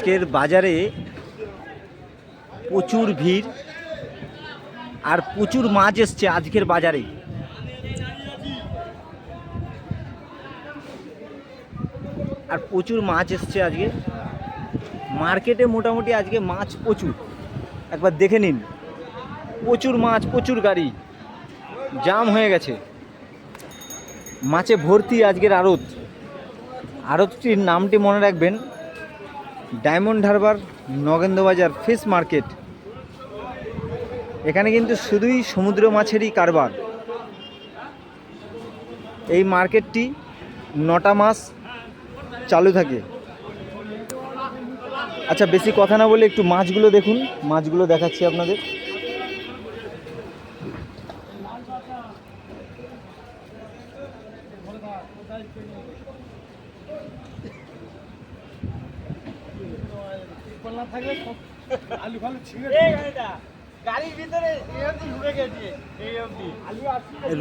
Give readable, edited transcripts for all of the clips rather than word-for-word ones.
আজকের বাজারে প্রচুর ভিড় আর প্রচুর মাছ এসছে আজকের বাজারে। আর প্রচুর মাছ এসছে আজকে মার্কেটে। মোটামুটি আজকে মাছ প্রচুর, একবার দেখে নিন। প্রচুর মাছ, প্রচুর গাড়ি জাম হয়ে গেছে, মাছে ভর্তি আজকের আড়ত। আড়তটির নামটি মনে রাখবেন, diamond Harbour Nagendrabazar fish market. এখানে কিন্তু শুধুই সমুদ্র মাছেরই কারবার। এই মার্কেটটি 9টা মাস চালু থাকে। আচ্ছা, বেশি কথা না বলে একটু মাছগুলো দেখুন, মাছগুলো দেখাচ্ছি আপনাদের।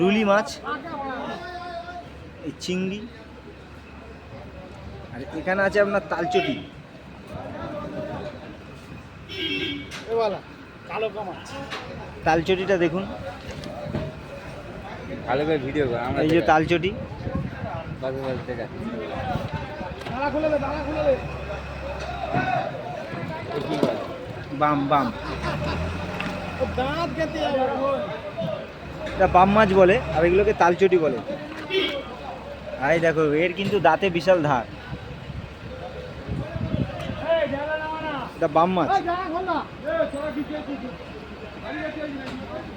রুলি মাছ, এই চিংড়ি, আর এখানে আছে আপনার তালচটি। তালচটিটা দেখুন, ভালো করে ভিডিও কর। এই যে তালচটি। বাম বাম, এটা বাম মাছ বলে, আর এগুলোকে তালচটি বলে। আর এই দেখো, এর কিন্তু দাঁতে বিশাল ধার। এটা বাম মাছ।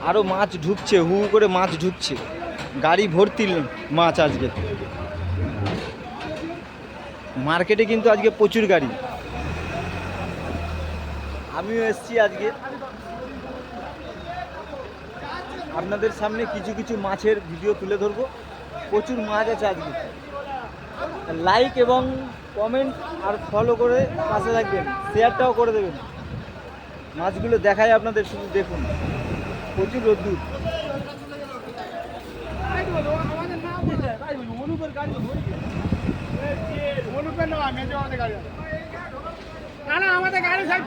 আরো মাছ ঢুকছে, হু হু করে মাছ ঢুকছে, গাড়ি ভর্তি মাছ আজকে মার্কেটে। কিন্তু আজকে প্রচুর গাড়ি। আমিও এসছি আজকে আপনাদের সামনে কিছু কিছু মাছের ভিডিও তুলে ধরবো। প্রচুর মাছ আছে আজকে। লাইক এবং কমেন্ট আর ফলো করে পাশে থাকবেন, শেয়ারটাও করে দেবেন। মাছগুলো দেখায় আপনাদের, শুধু দেখুন। প্রচুর রোদ্দুর। না না, আমাদের গাড়ি সাইড